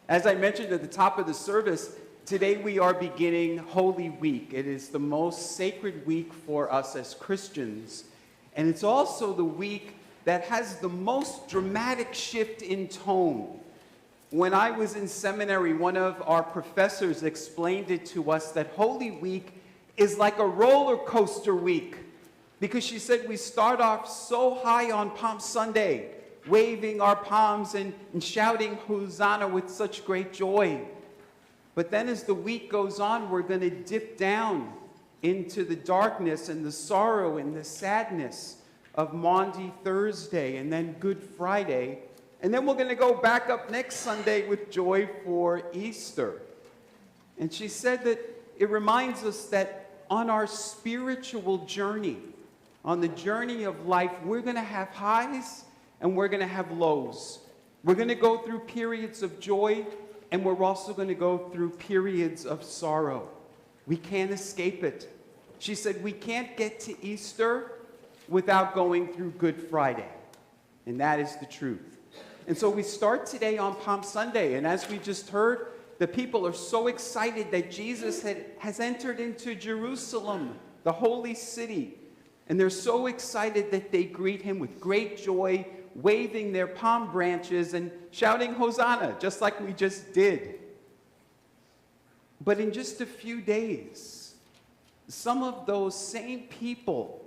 As I mentioned at the top of the service, today we are beginning Holy Week. It is the most sacred week for us as Christians. And it's also the week that has the most dramatic shift in tone. When I was in seminary, one of our professors explained it to us that Holy Week is like a roller coaster week. Because she said we start off so high on Palm Sunday, waving our palms and shouting Hosanna with such great joy. But then as the week goes on, we're going to dip down into the darkness and the sorrow and the sadness of Maundy Thursday and then Good Friday. And then we're going to go back up next Sunday with joy for Easter. And she said that it reminds us that on our spiritual journey, on the journey of life, we're going to have highs and we're going to have lows. We're going to go through periods of joy, and we're also going to go through periods of sorrow. We can't escape it. She said we can't get to Easter without going through Good Friday. And that is the truth. And so we start today on Palm Sunday, and as we just heard, the people are so excited that Jesus has entered into Jerusalem, the holy city. And they're so excited that they greet him with great joy, waving their palm branches and shouting Hosanna, just like we just did. But in just a few days, some of those same people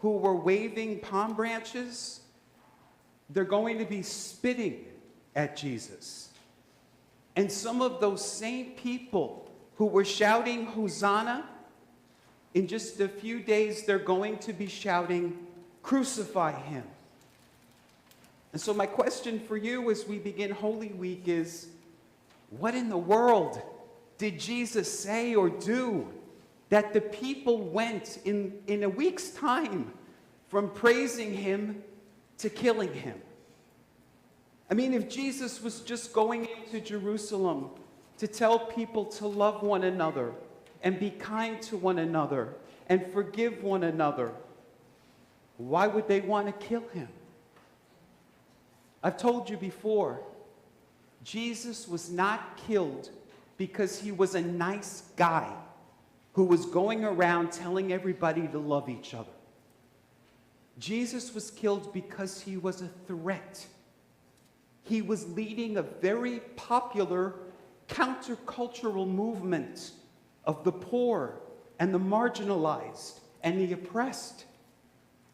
who were waving palm branches, they're going to be spitting at Jesus. And some of those same people who were shouting Hosanna, in just a few days, they're going to be shouting, crucify him. And so my question for you as we begin Holy Week is, what in the world did Jesus say or do that the people went in a week's time from praising him to killing him? I mean, if Jesus was just going into Jerusalem to tell people to love one another and be kind to one another and forgive one another, why would they want to kill him? I've told you before, Jesus was not killed because he was a nice guy who was going around telling everybody to love each other. Jesus was killed because he was a threat. He was leading a very popular countercultural movement of the poor and the marginalized and the oppressed.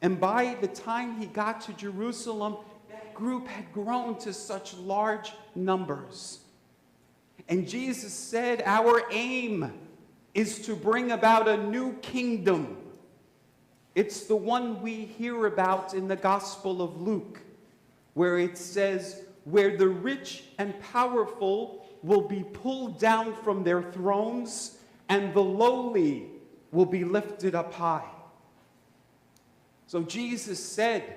And by the time he got to Jerusalem, that group had grown to such large numbers. And Jesus said, our aim is to bring about a new kingdom. It's the one we hear about in the Gospel of Luke, where it says, where the rich and powerful will be pulled down from their thrones, and the lowly will be lifted up high. So Jesus said,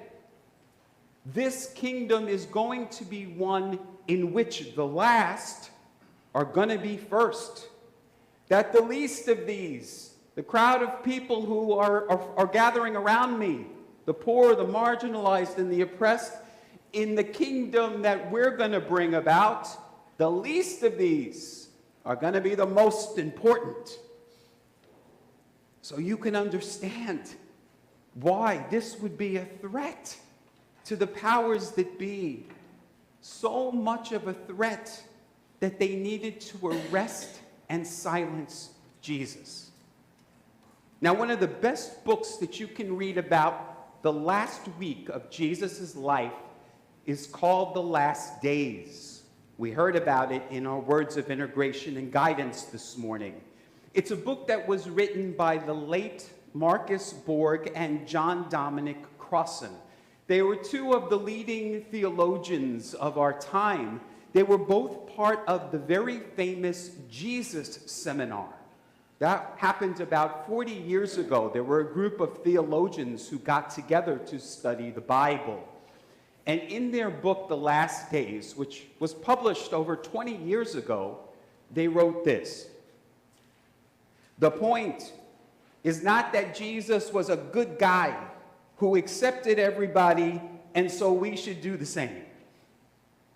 this kingdom is going to be one in which the last are going to be first. That the least of these, the crowd of people who are gathering around me, the poor, the marginalized, and the oppressed, in the kingdom that we're going to bring about, the least of these are going to be the most important. So you can understand why this would be a threat to the powers that be. So much of a threat that they needed to arrest and silence Jesus. Now, one of the best books that you can read about the last week of Jesus' life is called The Last Days. We heard about it in our words of integration and guidance this morning. It's a book that was written by the late Marcus Borg and John Dominic Crossan. They were two of the leading theologians of our time. They were both part of the very famous Jesus Seminar. That happened about 40 years ago. There were a group of theologians who got together to study the Bible. And in their book, The Last Days, which was published over 20 years ago, they wrote this. The point is not that Jesus was a good guy who accepted everybody, and so we should do the same.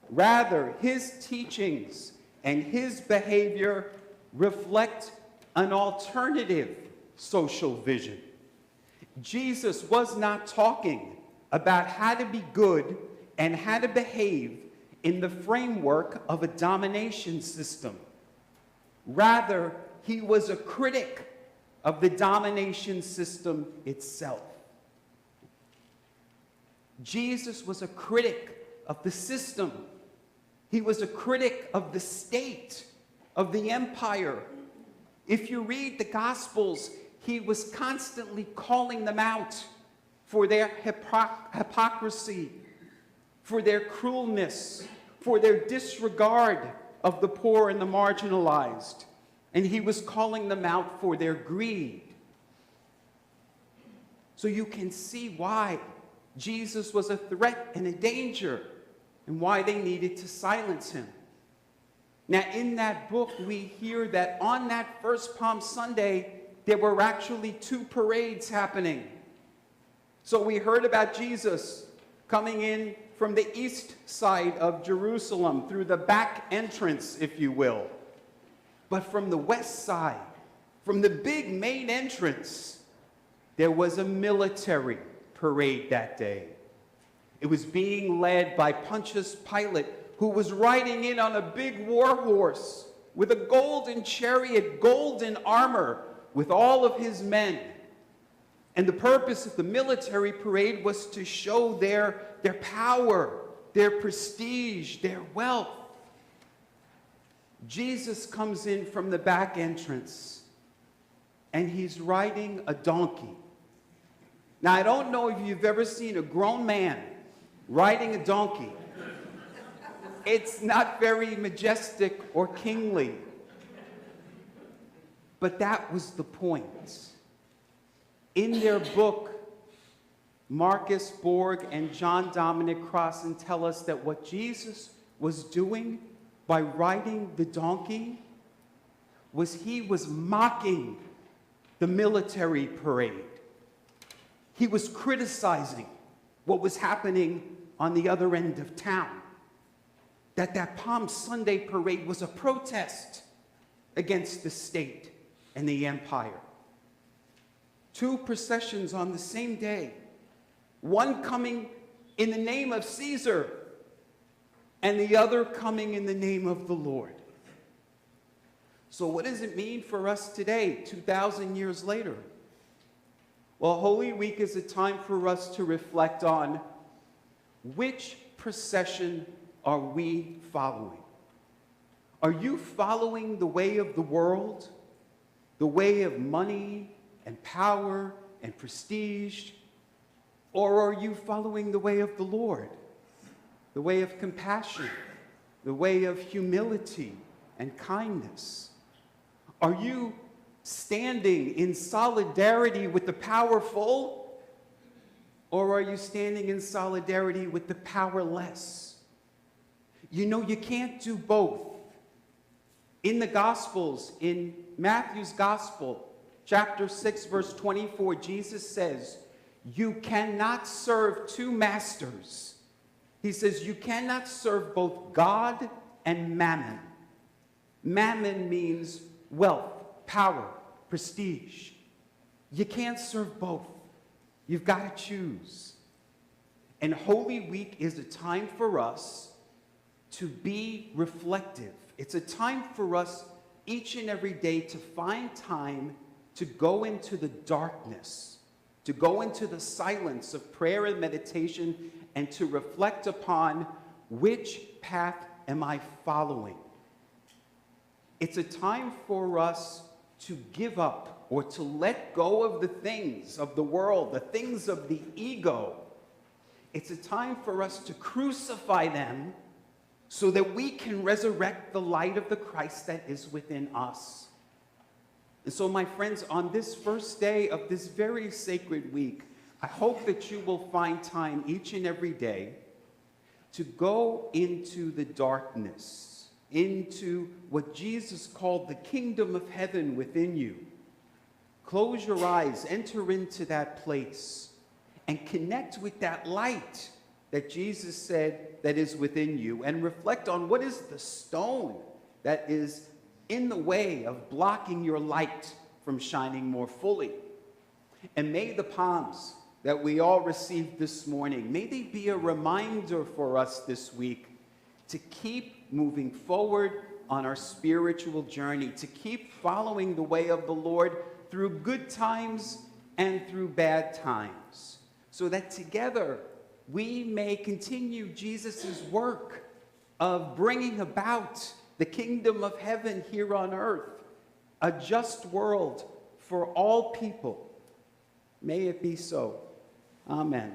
Rather, his teachings and his behavior reflect an alternative social vision. Jesus was not talking about how to be good and how to behave in the framework of a domination system. Rather, he was a critic of the domination system itself. Jesus was a critic of the system. He was a critic of the state, of the empire. If you read the Gospels, he was constantly calling them out for their hypocrisy, for their cruelness, for their disregard of the poor and the marginalized. And he was calling them out for their greed. So you can see why Jesus was a threat and a danger, and why they needed to silence him. Now, in that book, we hear that on that first Palm Sunday, there were actually 2 parades happening. So we heard about Jesus coming in from the east side of Jerusalem, through the back entrance, if you will. But from the west side, from the big main entrance, there was a military parade that day. It was being led by Pontius Pilate, who was riding in on a big war horse with a golden chariot, golden armor, with all of his men. And the purpose of the military parade was to show their power, their prestige, their wealth. Jesus comes in from the back entrance, and he's riding a donkey. Now, I don't know if you've ever seen a grown man riding a donkey. It's not very majestic or kingly. But that was the point. In their book, Marcus Borg and John Dominic Crossan tell us that what Jesus was doing by riding the donkey was he was mocking the military parade. He was criticizing what was happening on the other end of town. That Palm Sunday parade was a protest against the state and the empire. 2 processions on the same day, one coming in the name of Caesar and the other coming in the name of the Lord. So what does it mean for us today, 2,000 years later? Well, Holy Week is a time for us to reflect on which procession are we following? Are you following the way of the world, the way of money and power and prestige? Or are you following the way of the Lord, the way of compassion, the way of humility and kindness? Are you standing in solidarity with the powerful, or are you standing in solidarity with the powerless? You know, you can't do both. In the Gospels, in Matthew's Gospel, chapter 6, verse 24, Jesus says, you cannot serve 2 masters. He says, you cannot serve both God and mammon. Mammon means wealth, power, prestige. You can't serve both. You've got to choose. And Holy Week is a time for us to be reflective. It's a time for us each and every day to find time to go into the darkness, to go into the silence of prayer and meditation, and to reflect upon which path am I following. It's a time for us to give up or to let go of the things of the world, the things of the ego. It's a time for us to crucify them so that we can resurrect the light of the Christ that is within us. And so, my friends, on this first day of this very sacred week, I hope that you will find time each and every day to go into the darkness, into what Jesus called the kingdom of heaven within you. Close your eyes, enter into that place, and connect with that light that Jesus said that is within you, and reflect on what is the stone that is in the way of blocking your light from shining more fully. And may the palms that we all received this morning, may they be a reminder for us this week to keep moving forward on our spiritual journey, to keep following the way of the Lord through good times and through bad times, so that together we may continue Jesus' work of bringing about the kingdom of heaven here on earth, a just world for all people. May it be so. Amen.